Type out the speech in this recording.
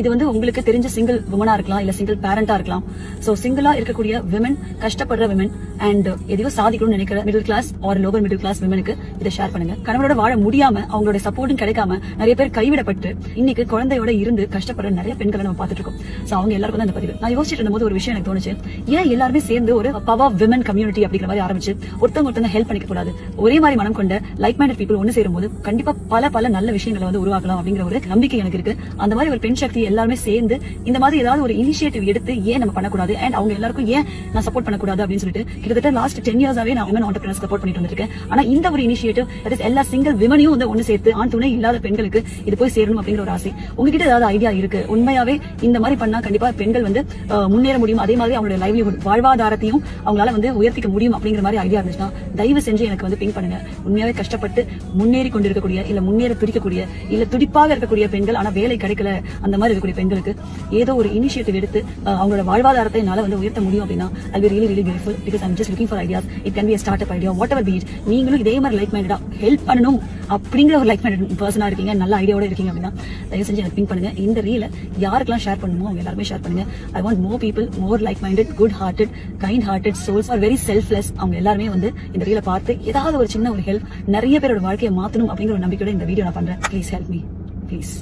இது வந்து உங்களுக்கு தெரிஞ்ச சிங்கிள் விமனா இருக்கலாம், இல்ல சிங்கிள் பேரண்டா இருக்கலாம். சோ சிங்கிளா இருக்கக்கூடிய விமன், கஷ்டப்படுற விமன் அண்ட் எதையோ சாதிக்கணும்னு நினைக்கிற middle class or lower middle class விமனுக்கு இதை ஷேர் பண்ணுங்க. கணவனோட வாழ முடியாம அவங்களோட சப்போர்ட்டும் கிடைக்காம நிறைய பேர் கைவிடப்பட்டு இன்னைக்கு குழந்தையோட இருந்து கஷ்டப்படுற நிறைய பெண்களை நம்ம பார்த்துட்டு இருக்கோம். சோ அவங்க எல்லாருக்கும் தான் இந்த பதிவு. நான் யோசிச்சுட்டு இருந்தபோது ஒரு விஷயம் எனக்கு தோணுச்சு, ஏன் எல்லாருமே சேர்ந்து ஒரு பவர் விமன் கம்யூனிட்டி அப்படிங்கிற மாதிரி ஆரம்பிச்சு ஒருத்தவங்க ஹெல்ப் பண்ணிக்க கூடாது? ஒரே மாதிரி மனம் கொண்ட லைக் மைண்டட் பீப்புள் ஒன்னு சேரும்போது கண்டிப்பா பல நல்ல விஷயங்களை வந்து உருவாக்கலாம் அப்படிங்கிற ஒரு நம்பிக்கை எனக்கு இருக்கு. அந்த மாதிரி ஒரு பெண் சக்தி எல்லாருமே சேர்ந்து இந்த மாதிரி ஏதாவது ஒரு இனிஷியேட்டிவ் எடுத்து ஏன் நம்ம பண்ணக்கூடாது, அண்ட் அவங்க எல்லாருக்கும் ஏன் நான் சப்போர்ட் பண்ணக்கூடாது அப்படின்னு சொல்லிட்டு கிட்டத்தட்ட லாஸ்ட் 10 இயர்ஸாவே நான் விமன் ஆண்டர்பிரினர்ஸ் சப்போர்ட் பண்ணிட்டு வந்திருக்கேன். ஆனா இந்த ஒரு இனிஷியேட்டிவ் தட் இஸ் எல்லா சிங்கிள் விமனையும் வந்து ஒன்னு சேர்த்து ஆண் துணை இல்லாத பெண்களுக்கு இது போய் சேரணும் அப்படிங்கிற ஒரு ஆசை. உங்ககிட்ட ஏதாவது ஐடியா இருக்கு, உண்மையாவே இந்த மாதிரி பண்ணா கண்டிப்பா பெண்கள் வந்து முன்னேற முடியும், அதே மாதிரி அவங்களுடைய லைவ்லிஹுட் வாழ்வாதாரத்தையும் அவங்களால வந்து உயர்த்திக்க முடியும் அப்படிங்கிற மாதிரி ஐடியா இருந்துச்சுன்னா தயவு செஞ்சு எனக்கு வந்து பிங்க் பண்ணுங்க. உண்மையாவே கஷ்டப்பட்டு முன்னேறி கொண்டிருக்கக்கூடிய, இல்ல முன்னேற துடிக்கக்கூடிய, இல்ல துடிப்பாக இருக்கக்கூடிய பெண்கள், ஆனா வேலை கிடைக்கல அந்த மாதிரி இருக்கக்கூடிய பெண்களுக்கு ஏதோ ஒரு இனிஷியேட்டிவ் எடுத்து அவங்களோட வாழ்வாதாரத்தை என்னால வந்து உயர்த்த முடியும் அப்படின்னா I'll be really grateful because I'm just looking for ideas. It can be a startup idea, whatever be it. நீங்களும் இதே மாதிரி லைக் மைண்டடா ஹெல்ப் பண்ணணும் அப்படிங்கிற ஒரு லைக் மைண்டட் பர்சனா இருக்கீங்க, நல்ல ஐடியாவோட இருக்கீங்க அப்படின்னா தயவு செஞ்சு எனக்கு பிங்க் பண்ணுங்க. இந்த ரீல யாருக்கெல்லாம் ஷேர் பண்ணுமோ அவங்க எல்லாருமே ஷேர் பண்ணுங்க. I want more people, more like minded, good hearted, kind hearted souls are very selfless. அவங்க எல்லாருமே வந்து இந்த ரீல பார்த்து ஏதாவது ஒரு சின்ன ஒரு ஹெல்ப் நிறைய பேரோட வாழ்க்கையை மாத்தணும் அப்படிங்கிற ஒரு நம்பிக்கையோட இந்த வீடியோ நான் பண்றேன். Please help me please.